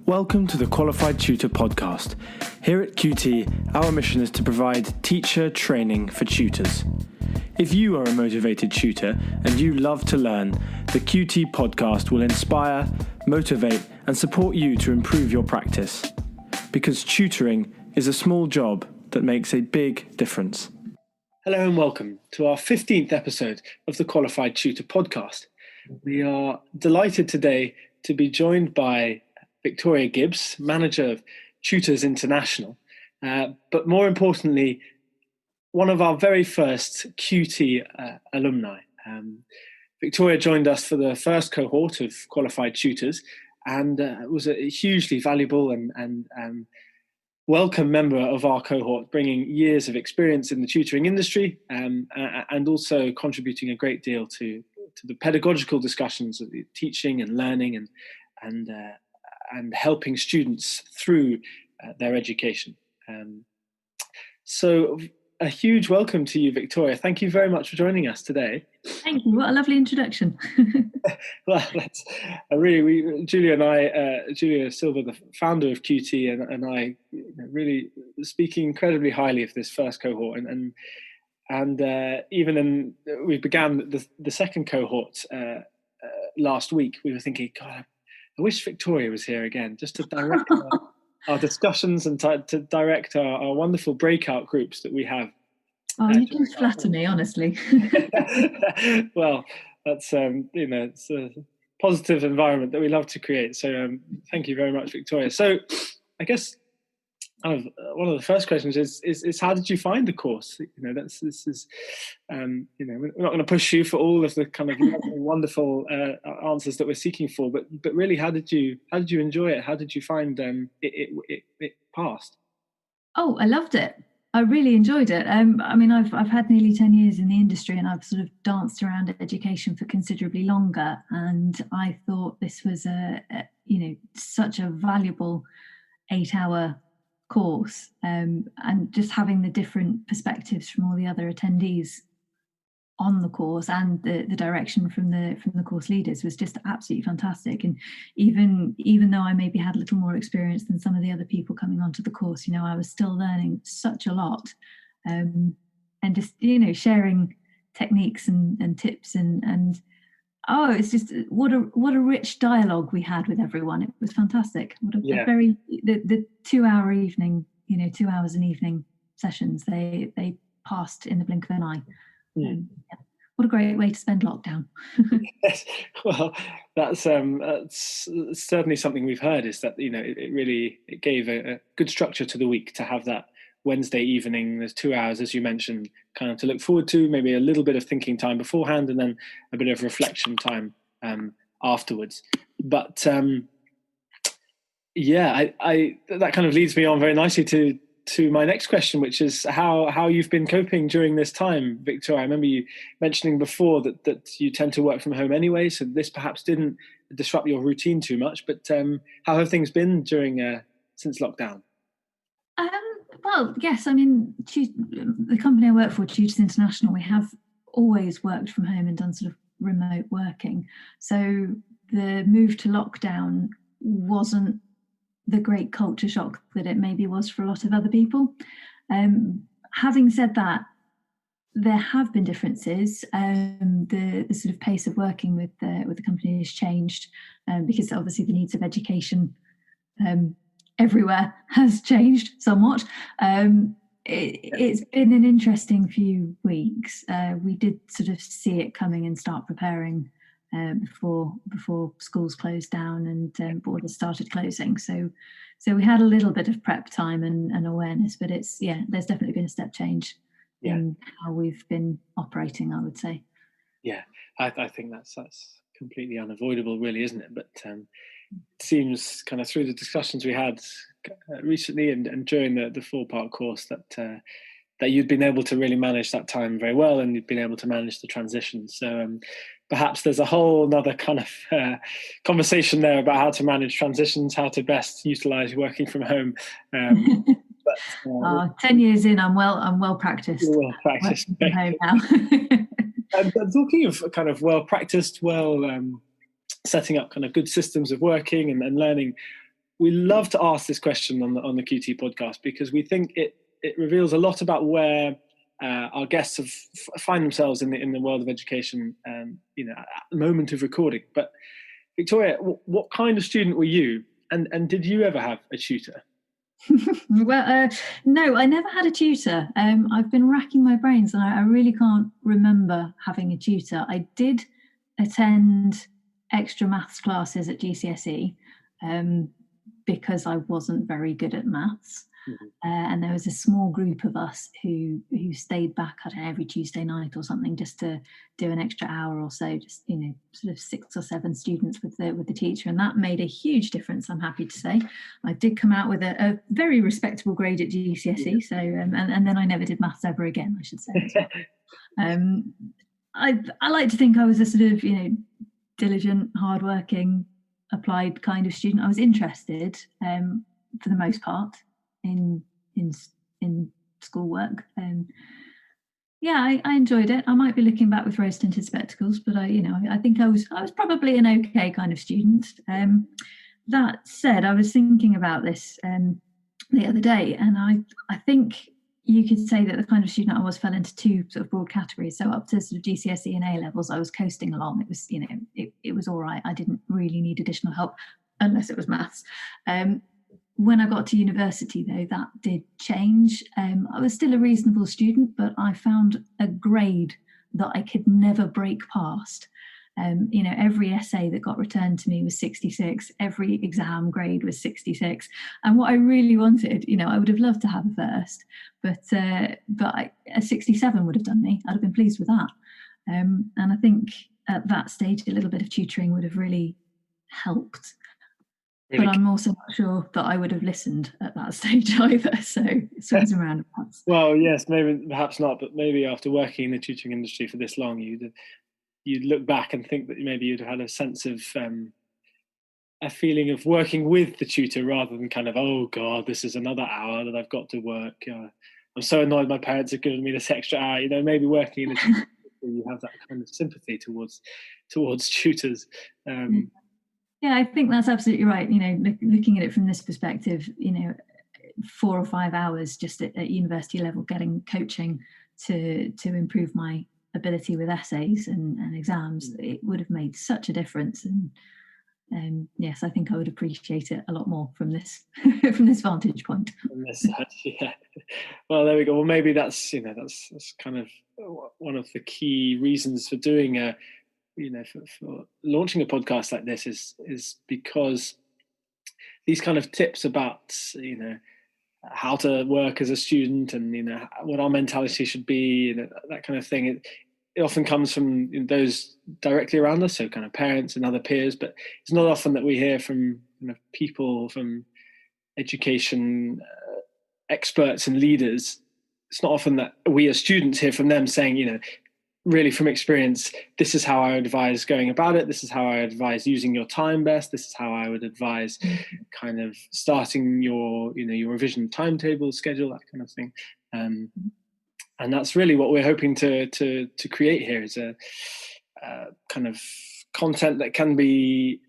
Welcome to the Qualified Tutor podcast. Here at QT, our mission is to provide teacher training for tutors. If you are a motivated tutor and you love to learn, the QT podcast will inspire, motivate, and support you to improve your practice. Because tutoring is a small job that makes a big difference. Hello and welcome to our 15th episode of the Qualified Tutor podcast. We are delighted today to be joined by Victoria Gibbs, manager of Tutors International, but more importantly, one of our very first QT alumni. Victoria joined us for the first cohort of qualified tutors and was a hugely valuable and welcome member of our cohort, bringing years of experience in the tutoring industry and also contributing a great deal to the pedagogical discussions of the teaching and learning and helping students through their education. So a huge welcome to you, Victoria. Thank you very much for joining us today. Thank you. What a lovely introduction. Well, Julia Silver, the founder of QT, and I really speaking incredibly highly of this first cohort. We began the second cohort last week. We were thinking, God, I wish Victoria was here again, just to direct our discussions and to direct our wonderful breakout groups that we have. Oh, you do flatter me, honestly. Well, that's it's a positive environment that we love to create. So thank you very much, Victoria. So I guess one of the first questions is how did you find the course? We're not going to push you for all of the kind of wonderful answers that we're seeking for, but really, how did you enjoy it? How did you find it passed? Oh, I loved it. I really enjoyed it. I've had nearly 10 years in the industry, and I've sort of danced around education for considerably longer. And I thought this was such a valuable 8-hour course, and just having the different perspectives from all the other attendees on the course and the direction from the course leaders was just absolutely fantastic. And even though I maybe had a little more experience than some of the other people coming onto the course, I was still learning such a lot, and just sharing techniques and tips and it's just what a rich dialogue we had with everyone. It was fantastic. The 2-hour evening, 2 hours an evening sessions, they passed in the blink of an eye. What a great way to spend lockdown. Yes, well, that's certainly something we've heard, is that it gave a good structure to the week to have that Wednesday evening. There's 2 hours, as you mentioned, kind of to look forward to, maybe a little bit of thinking time beforehand and then a bit of reflection time afterwards. But that kind of leads me on very nicely to my next question, which is how you've been coping during this time, Victoria. I remember you mentioning before that you tend to work from home anyway, so this perhaps didn't disrupt your routine too much, but how have things been since lockdown? Well, yes, the company I work for, Tutors International, we have always worked from home and done sort of remote working. So the move to lockdown wasn't the great culture shock that it maybe was for a lot of other people. Having said that, there have been differences. The sort of pace of working with the company has changed because obviously the needs of education everywhere has changed somewhat. It's been an interesting few weeks. We did sort of see it coming and start preparing before schools closed down and borders started closing. So we had a little bit of prep time and awareness, but there's definitely been a step change in how we've been operating, I would say. Yeah, I think that's completely unavoidable, really, isn't it? But it seems kind of through the discussions we had recently and during the 4-part course that you'd been able to really manage that time very well, and you'd been able to manage the transition. So perhaps there's a whole another kind of conversation there about how to manage transitions, how to best utilize working from home. 10 years in, I'm well practiced. You're well practiced. From home now. And talking of kind of well practiced, setting up kind of good systems of working and learning, we love to ask this question on the QT podcast because we think it reveals a lot about where our guests find themselves in the world of education, at the moment of recording. But Victoria, what kind of student were you, and did you ever have a tutor? Well, no, I never had a tutor. I've been racking my brains and I really can't remember having a tutor. I did attend extra maths classes at GCSE because I wasn't very good at maths. Mm-hmm. And there was a small group of us who stayed back, I don't know, every Tuesday night or something, just to do an extra hour or so, just, sort of 6 or 7 students with the teacher. And that made a huge difference, I'm happy to say. I did come out with a very respectable grade at GCSE. So, and then I never did maths ever again, I should say. As well. I like to think I was a sort of, diligent, hardworking, applied kind of student. I was interested for the most part in schoolwork. I enjoyed it. I might be looking back with rose-tinted spectacles, but I think I was probably an okay kind of student. That said, I was thinking about this the other day, and I think you could say that the kind of student I was fell into 2 sort of broad categories. So up to sort of GCSE and A levels, I was coasting along. It was, it was all right. I didn't really need additional help unless it was maths. When I got to university, though, that did change. I was still a reasonable student, but I found a grade that I could never break past. Every essay that got returned to me was 66. Every exam grade was 66. And what I really wanted, I would have loved to have a first, but a 67 would have done me. I'd have been pleased with that. And I think at that stage, a little bit of tutoring would have really helped. But I'm also not sure that I would have listened at that stage either. So it swings around and rounds. Well, yes, maybe, perhaps not. But maybe after working in the tutoring industry for this long, you'd look back and think that maybe you'd have had a sense of a feeling of working with the tutor rather than kind of, oh God, this is another hour that I've got to work. I'm so annoyed my parents have given me this extra hour. Maybe working in a tutor, you have that kind of sympathy towards tutors. Yeah, I think that's absolutely right. Looking at it from this perspective, 4 or 5 hours just at university level, getting coaching to improve my ability with essays and exams, it would have made such a difference. And yes, I think I would appreciate it a lot more from this from this vantage point. From this side, yeah. Well, there we go. Well, maybe that's that's kind of one of the key reasons for doing for launching a podcast like this is because these kind of tips about how to work as a student and what our mentality should be, that kind of thing, it often comes from those directly around us, so kind of parents and other peers, but it's not often that we hear from people, from education experts and leaders. It's not often that we as students hear from them saying, really from experience, this is how I would advise going about it. This is how I advise using your time best. This is how I would advise kind of starting your, your revision timetable, schedule, that kind of thing. And that's really what we're hoping to create here, is a kind of content that can be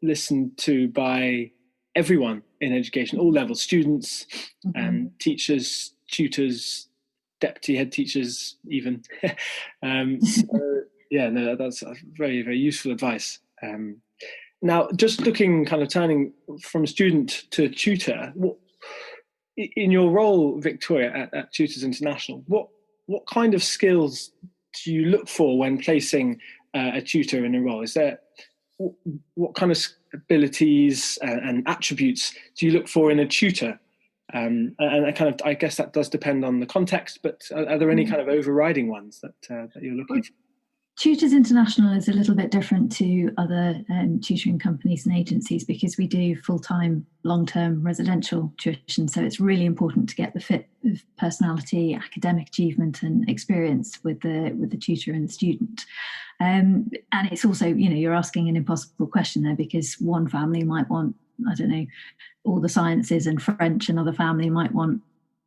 listened to by everyone in education, all levels, students, teachers, tutors, deputy head teachers even. That's very, very useful advice. Now, just looking, kind of turning from student to tutor, in your role, Victoria, at Tutors International, what kind of skills do you look for when placing a tutor in a role? Is there, what kind of abilities and attributes do you look for in a tutor? And I guess that does depend on the context, but are there any kind of overriding ones that you're looking for? Tutors International is a little bit different to other tutoring companies and agencies because we do full-time, long-term residential tuition. So it's really important to get the fit of personality, academic achievement and experience with the tutor and the student. And it's also, you're asking an impossible question there, because one family might want, I don't know, all the sciences and French, another family might want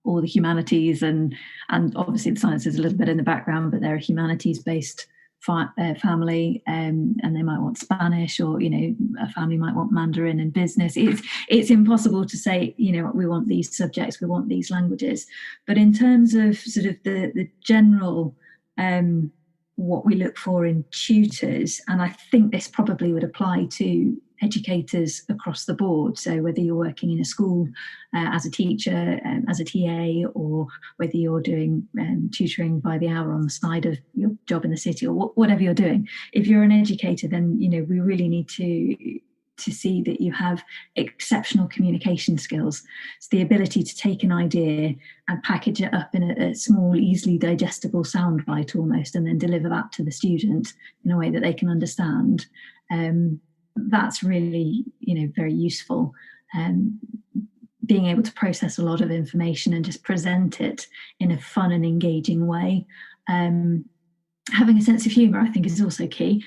all the humanities, and obviously the science is a little bit in the background, but they're a humanities-based family, and they might want Spanish, or a family might want Mandarin and business. It's impossible to say we want these subjects, we want these languages. But in terms of sort of the general what we look for in tutors, and I think this probably would apply to educators across the board. So whether you're working in a school as a teacher, as a TA, or whether you're doing tutoring by the hour on the side of your job in the city, or whatever you're doing, if you're an educator, then we really need to see that you have exceptional communication skills. It's the ability to take an idea and package it up in a small, easily digestible soundbite almost, and then deliver that to the student in a way that they can understand. That's really, very useful. Being able to process a lot of information and just present it in a fun and engaging way. Having a sense of humour, I think, is also key.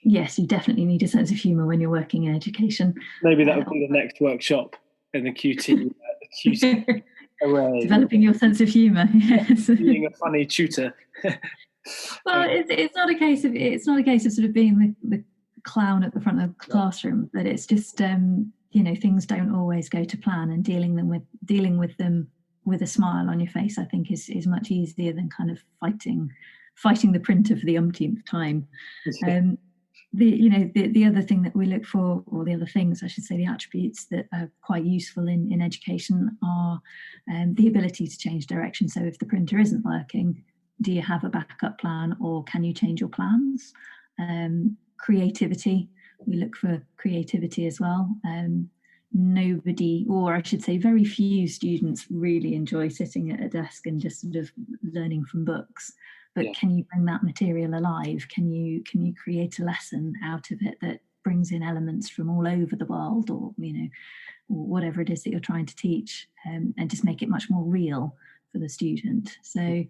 Yes, you definitely need a sense of humour when you're working in education. Maybe that would be the next workshop in the QT. Developing your sense of humour. Yes. Being a funny tutor. Well, it's not a case of sort of being the clown at the front of the classroom, but it's just things don't always go to plan, and dealing with them with a smile on your face, I think, is much easier than kind of fighting the printer for the umpteenth time. The other thing that we look for, or the other things I should say, the attributes that are quite useful in education are the ability to change direction. So if the printer isn't working, do you have a backup plan, or can you change your plans? Creativity, we look for creativity as well. Nobody, or I should say very few students really enjoy sitting at a desk and just sort of learning from books. But can you bring that material alive? Can you create a lesson out of it that brings in elements from all over the world, or or whatever it is that you're trying to teach, and just make it much more real for the student? So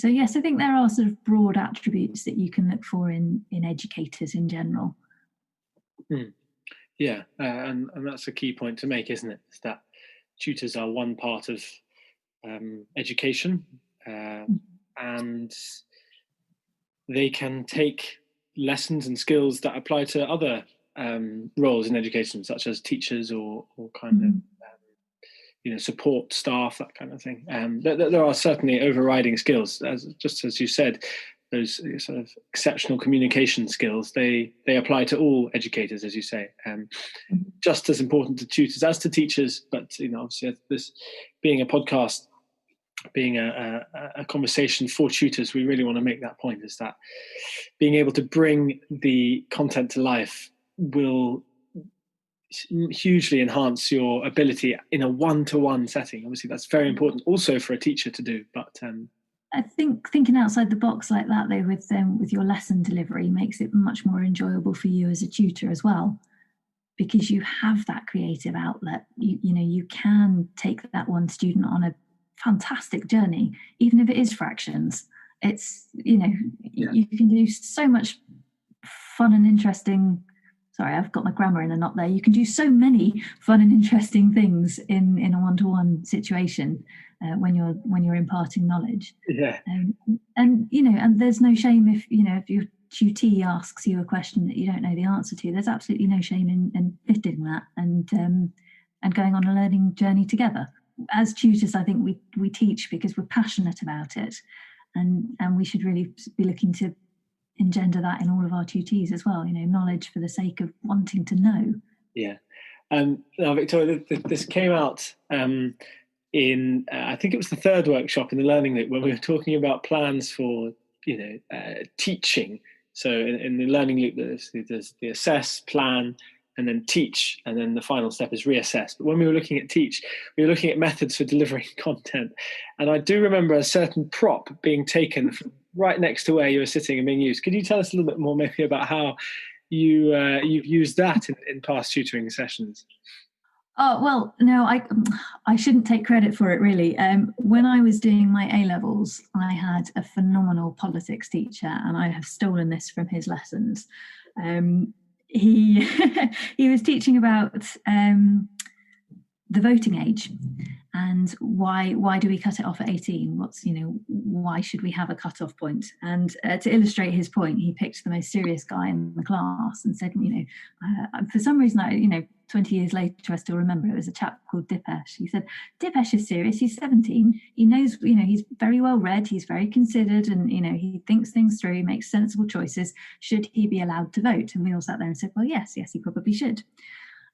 yes, I think there are sort of broad attributes that you can look for in educators in general. Yeah, and that's a key point to make, isn't it? Is that tutors are one part of education, and they can take lessons and skills that apply to other roles in education, such as teachers or kind of support staff, that kind of thing. There are certainly overriding skills, just as you said. Those sort of exceptional communication skills, they apply to all educators, as you say, just as important to tutors as to teachers. But obviously, this being a podcast, being a conversation for tutors, we really want to make that point, is that being able to bring the content to life will hugely enhance your ability in a one-to-one setting. Obviously, that's very important also for a teacher to do, but I think thinking outside the box like that, though, with your lesson delivery, makes it much more enjoyable for you as a tutor as well, because you have that creative outlet. You can take that one student on a fantastic journey, even if it is fractions. It's you can do so much fun and interesting. Sorry, I've got my grammar in a knot there. You can do so many fun and interesting things in a one-to-one situation when you're imparting knowledge. Yeah. And there's no shame if your tutee asks you a question that you don't know the answer to. There's absolutely no shame in fitting that and going on a learning journey together. As tutors, I think we teach because we're passionate about it, and we should really be looking to engender that in all of our tutees as well. Knowledge for the sake of wanting to know. Yeah. Now, Victoria, this came out in I think it was the third workshop in the Learning Loop, when we were talking about plans for teaching. So in the Learning Loop, there's the assess, plan, and then teach, and then the final step is reassess. But when we were looking at teach, we were looking at methods for delivering content, and I do remember a certain prop being taken from right next to where you were sitting and being used. Could you tell us a little bit more maybe about how you've used that in past tutoring sessions? Oh, well, no, I shouldn't take credit for it, really. When I was doing my A-levels, I had a phenomenal politics teacher, and I have stolen this from his lessons. He was teaching about the voting age, and why do we cut it off at 18? Why should we have a cut-off point? And to illustrate his point, he picked the most serious guy in the class and said, for some reason, 20 years later, I still remember it was a chap called Dipesh. He said, Dipesh is serious. He's 17. He knows, he's very well read. He's very considered, and, he thinks things through, makes sensible choices. Should he be allowed to vote? And we all sat there and said, well, yes, he probably should.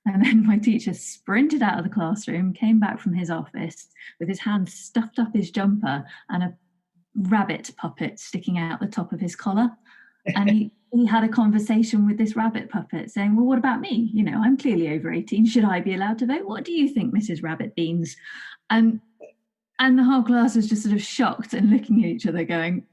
And then my teacher sprinted out of the classroom, came back from his office with his hand stuffed up his jumper and a rabbit puppet sticking out the top of his collar. And he had a conversation with this rabbit puppet saying, well, what about me? I'm clearly over 18. Should I be allowed to vote? What do you think, Mrs. Rabbit Beans? And the whole class was just sort of shocked and looking at each other going,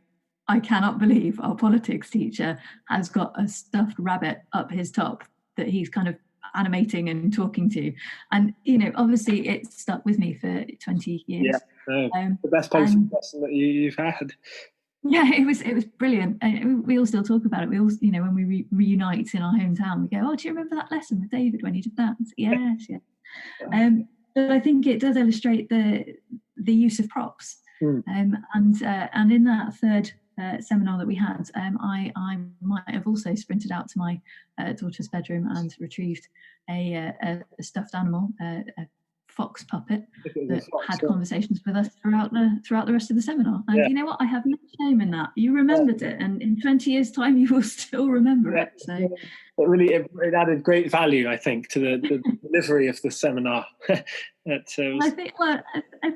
I cannot believe our politics teacher has got a stuffed rabbit up his top that he's kind of animating and talking to. And obviously it stuck with me for 20 years. The best policy lesson that you've had. Yeah, it was brilliant. And we all still talk about it. We all, when we reunite in our hometown, we go, oh, do you remember that lesson with David when he did that? Yes. But I think it does illustrate the use of props. And in that third seminar that we had, I might have also sprinted out to my daughter's bedroom and retrieved a stuffed animal, a fox puppet that had conversations with us throughout the rest of the seminar. And you know what? I have no shame in that. You remembered it, and in 20 years' time, you will still remember it. So it added great value, I think, to the delivery of the seminar. I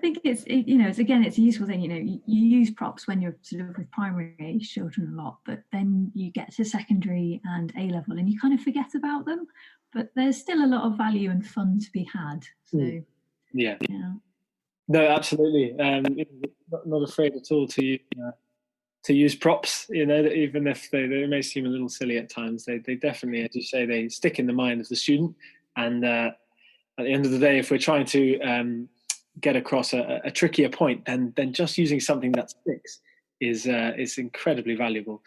think it's it's a useful thing. You use props when you're sort of with primary age children a lot, but then you get to secondary and A level, and you kind of forget about them. But there's still a lot of value and fun to be had. So yeah. No, absolutely. Not afraid at all to use props. Even if they may seem a little silly at times, they definitely, as you say, they stick in the mind of the student. And at the end of the day, if we're trying to get across a trickier point, then just using something that sticks is incredibly valuable.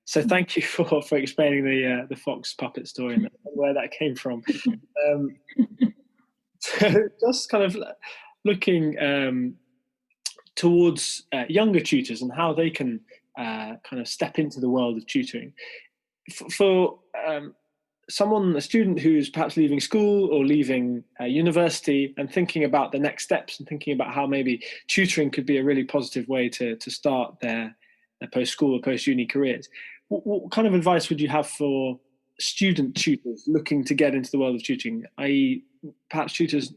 So thank you for explaining the fox puppet story and where that came from. So just kind of looking towards younger tutors and how they can kind of step into the world of tutoring. For a student who's perhaps leaving school or leaving university and thinking about the next steps and thinking about how maybe tutoring could be a really positive way to start their post-school or post-uni careers, what kind of advice would you have for student tutors looking to get into the world of tutoring, i.e. perhaps tutors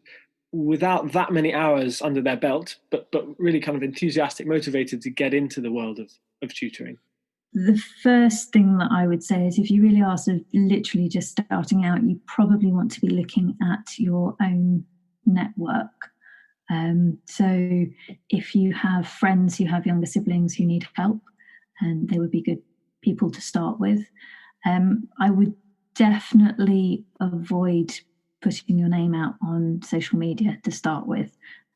without that many hours under their belt, but really kind of enthusiastic, motivated to get into the world of tutoring? The first thing that I would say is if you really are sort of literally just starting out, you probably want to be looking at your own network. So if you have friends who have younger siblings who need help, and they would be good people to start with. I would definitely avoid putting your name out on social media to start with.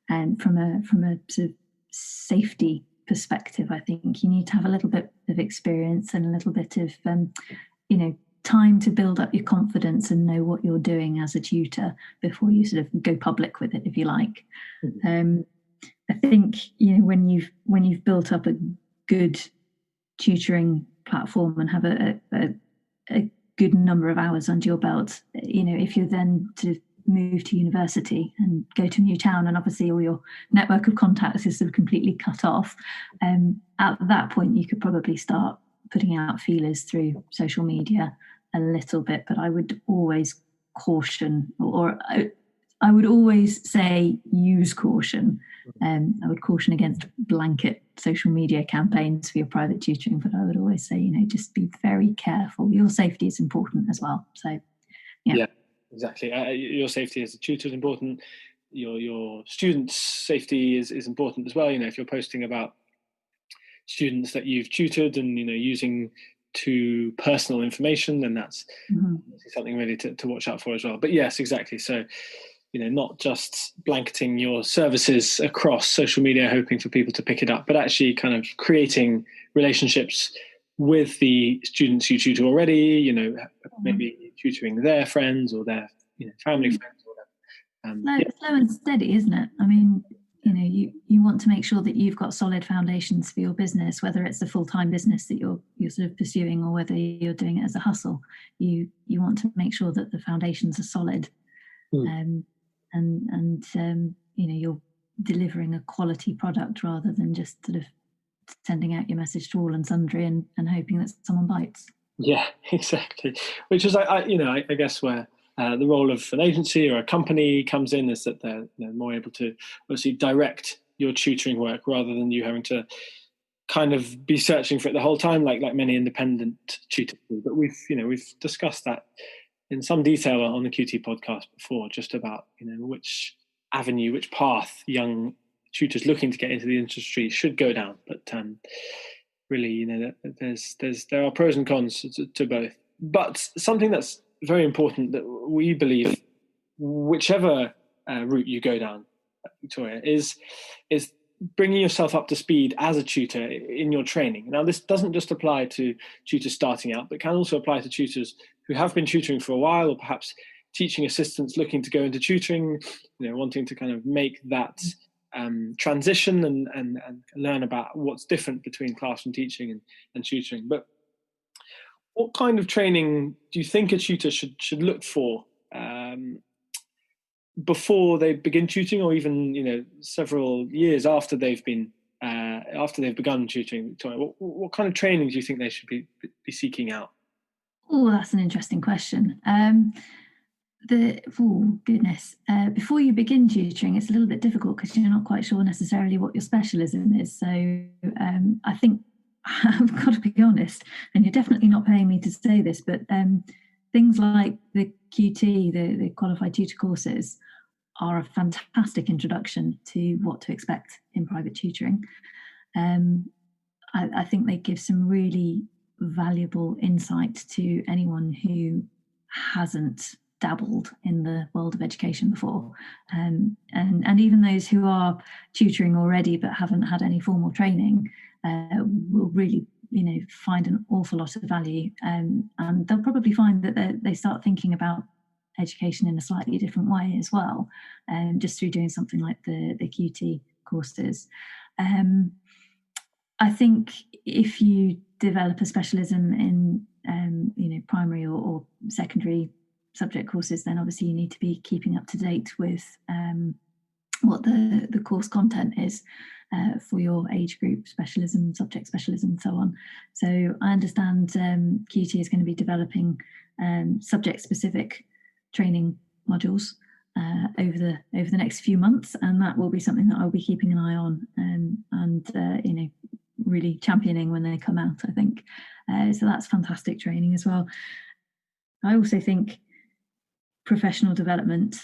And from a sort of safety perspective, I think you need to have a little bit of experience and a little bit of time to build up your confidence and know what you're doing as a tutor before you sort of go public with it, if you like. I think when you've built up a good tutoring platform and have a good number of hours under your belt, if you're then to move to university and go to a new town, and obviously all your network of contacts is sort of completely cut off, at that point you could probably start putting out feelers through social media a little bit. But I would always caution, or I would always say use caution. I would caution against blanket social media campaigns for your private tutoring, but I would always say, just be very careful. Your safety is important as well. So, yeah, exactly. Your safety as a tutor is important. Your students' safety is important as well. If you're posting about students that you've tutored and using too personal information, then that's something really to watch out for as well. But yes, exactly. So, not just blanketing your services across social media, hoping for people to pick it up, but actually kind of creating relationships with the students you tutor already, maybe tutoring their friends or their family friends or Slow and steady, isn't it? I mean, you want to make sure that you've got solid foundations for your business, whether it's a full-time business that you're sort of pursuing or whether you're doing it as a hustle. You want to make sure that the foundations are solid, and you're delivering a quality product rather than just sort of sending out your message to all and sundry and hoping that someone bites. Yeah, exactly. Which is, I guess where the role of an agency or a company comes in, is that they're more able to obviously direct your tutoring work rather than you having to kind of be searching for it the whole time, like many independent tutors do. But we've discussed that in some detail on the QT podcast before, just about which avenue, which path young tutors looking to get into the industry should go down. But really, there are pros and cons to both. But something that's very important that we believe, whichever route you go down, Victoria, is bringing yourself up to speed as a tutor in your training. Now, this doesn't just apply to tutors starting out, but can also apply to tutors who have been tutoring for a while, or perhaps teaching assistants looking to go into tutoring, wanting to kind of make that transition and learn about what's different between classroom teaching and tutoring. But what kind of training do you think a tutor should look for before they begin tutoring, or even several years after they've begun tutoring? Victoria, what kind of training do you think they should be seeking out? Oh, that's an interesting question. Before you begin tutoring, it's a little bit difficult because you're not quite sure necessarily what your specialism is. So I think I've got to be honest, and you're definitely not paying me to say this, but things like the QT, the Qualified Tutor courses, are a fantastic introduction to what to expect in private tutoring. I think they give some really valuable insight to anyone who hasn't dabbled in the world of education before, and even those who are tutoring already but haven't had any formal training will really find an awful lot of value, and they'll probably find that they start thinking about education in a slightly different way as well, just through doing something like the QT courses. I think if you develop a specialism in primary or secondary subject courses, then obviously you need to be keeping up to date with what the course content is for your age group, specialism, subject specialism, and so on. So I understand QT is going to be developing subject-specific training modules over the next few months, and that will be something that I'll be keeping an eye on and really championing when they come out, I think. So that's fantastic training as well. I also think professional development,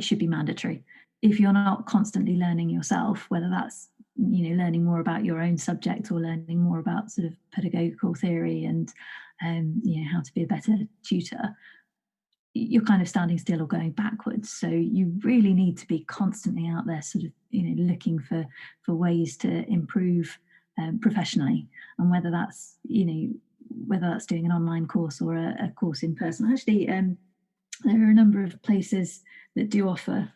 should be mandatory. If you're not constantly learning yourself, whether that's learning more about your own subject or learning more about sort of pedagogical theory and how to be a better tutor, you're kind of standing still or going backwards. So you really need to be constantly out there sort of looking for ways to improve professionally, and whether that's doing an online course or a course in person. Actually, there are a number of places that do offer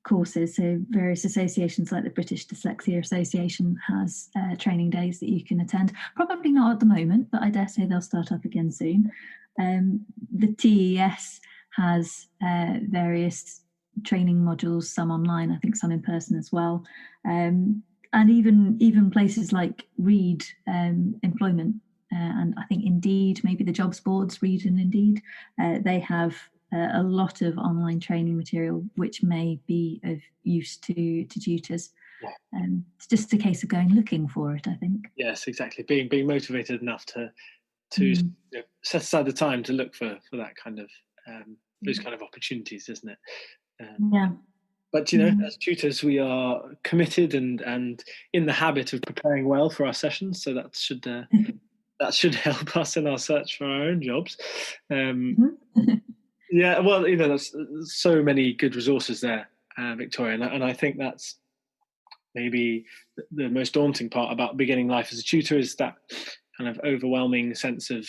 courses. So various associations like the British Dyslexia Association has training days that you can attend. Probably not at the moment, but I dare say they'll start up again soon. The TES has various training modules, some online, I think some in person as well. And even places like Reed Employment, and I think Indeed, maybe the jobs boards, Reed and Indeed, they have a lot of online training material which may be of use to tutors. Yeah. It's just a case of going looking for it, I think. Yes, exactly. Being motivated enough to set aside the time to look for that kind of those kind of opportunities, isn't it? Yeah. But as tutors, we are committed and in the habit of preparing well for our sessions, so that should help us in our search for our own jobs. Yeah, well, there's so many good resources there, Victoria, and I think that's maybe the most daunting part about beginning life as a tutor, is that kind of overwhelming sense of,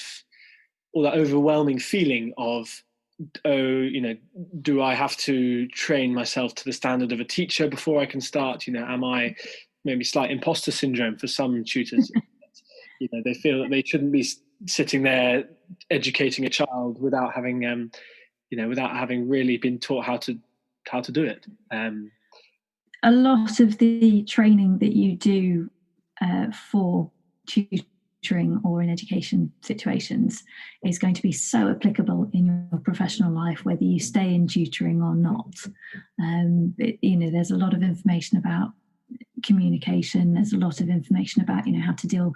or that overwhelming feeling of do I have to train myself to the standard of a teacher before I can start? Am I maybe slight imposter syndrome for some tutors? They feel that they shouldn't be sitting there educating a child without having really been taught how to do it. A lot of the training that you do for tutoring or in education situations is going to be so applicable in your professional life, whether you stay in tutoring or not. There's a lot of information about communication. There's a lot of information about how to deal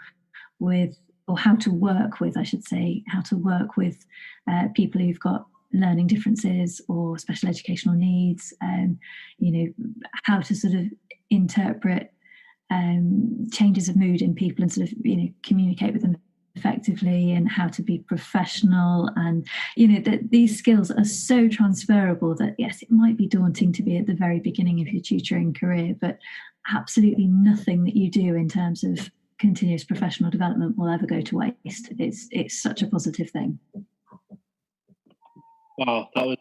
with, or how to work with, I should say, how to work with people who've got learning differences or special educational needs, how to sort of interpret changes of mood in people and sort of communicate with them effectively, and how to be professional. And that these skills are so transferable that yes, it might be daunting to be at the very beginning of your tutoring career, but absolutely nothing that you do in terms of continuous professional development will ever go to waste. It's such a positive thing. Wow, that was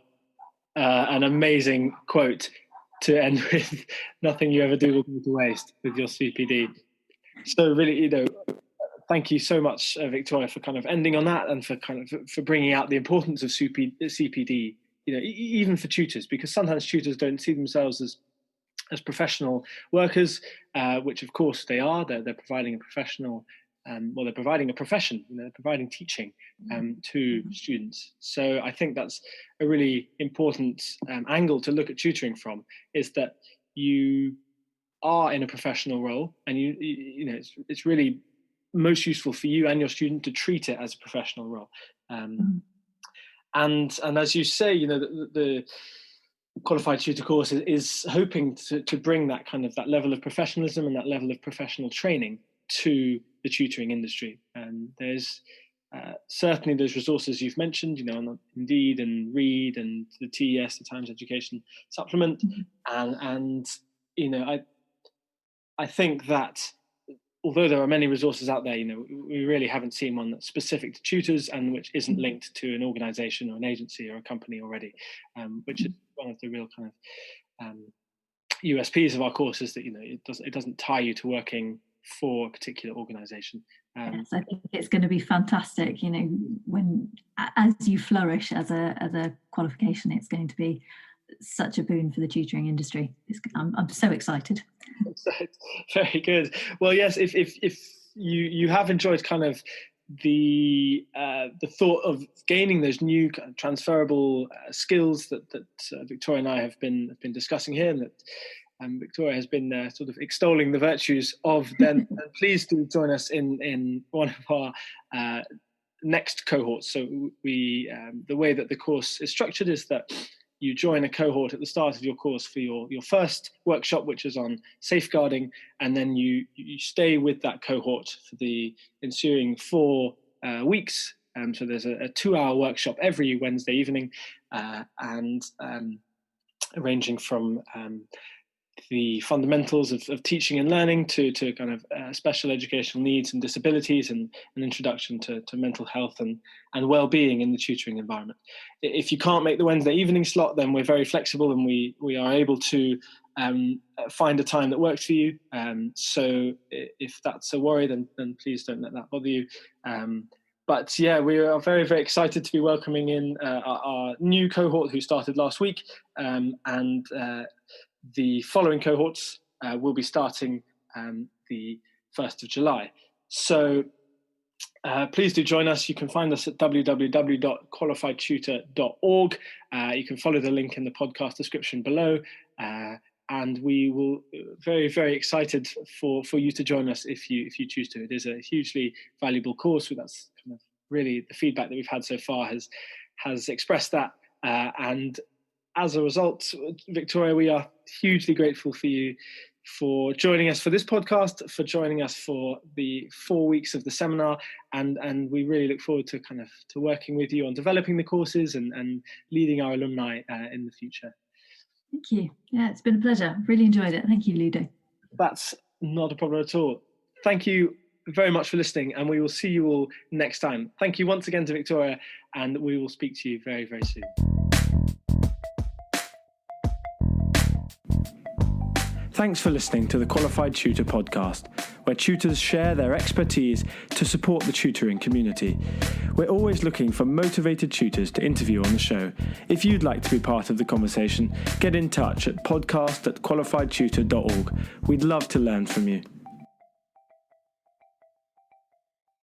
an amazing quote to end with. Nothing you ever do will go to waste with your CPD. So really, thank you so much, Victoria, for kind of ending on that, and for bringing out the importance of CPD, even for tutors, because sometimes tutors don't see themselves as professional workers, which of course they are. They're providing a professional. They're providing a profession, they're providing teaching to students. So I think that's a really important angle to look at tutoring from, is that you are in a professional role, and it's really most useful for you and your student to treat it as a professional role. And as you say, the qualified tutor course is hoping to bring that kind of that level of professionalism and that level of professional training to the tutoring industry. And there's certainly those resources you've mentioned, on Indeed and Read and the TES, the Times Education Supplement. And I think that although there are many resources out there, we really haven't seen one that's specific to tutors and which isn't linked to an organization or an agency or a company already, which is one of the real kind of USPs of our course, is that it doesn't tie you to working for a particular organization. Yes, I think it's going to be fantastic. When as you flourish as a qualification, it's going to be such a boon for the tutoring industry. I'm so excited. Very good. Well, yes, if you have enjoyed kind of the thought of gaining those new kind of transferable skills that Victoria and I have been discussing here, and that Victoria has been sort of extolling the virtues of, then please do join us in one of our next cohorts. So the way that the course is structured is that you join a cohort at the start of your course for your first workshop, which is on safeguarding, and then you stay with that cohort for the ensuing 4 weeks. So there's a 2-hour workshop every Wednesday evening, and ranging from the fundamentals of teaching and learning to kind of special educational needs and disabilities, and an introduction to mental health and well-being in the tutoring environment. If you can't make the Wednesday evening slot, then we're very flexible, and we are able to find a time that works for you. So if that's a worry, then please don't let that bother you. But yeah, we are very, very excited to be welcoming in our new cohort who started last week, and the following cohorts will be starting the 1st of July. So please do join us. You can find us at www.qualifiedtutor.org. You can follow the link in the podcast description below. And we will very, very excited for you to join us if you choose to. It is a hugely valuable course. That's kind of really the feedback that we've had so far has expressed that. And as a result, Victoria, we are hugely grateful for you for joining us for this podcast, for joining us for the 4 weeks of the seminar, and we really look forward to working with you on developing the courses and leading our alumni in the future. Thank you. Yeah, it's been a pleasure. Really enjoyed it. Thank you, Ludo. That's not a problem at all. Thank you very much for listening, and we will see you all next time. Thank you once again to Victoria, and we will speak to you very, very soon. Thanks for listening to the Qualified Tutor podcast, where tutors share their expertise to support the tutoring community. We're always looking for motivated tutors to interview on the show. If you'd like to be part of the conversation, get in touch at podcast@qualifiedtutor.org. We'd love to learn from you.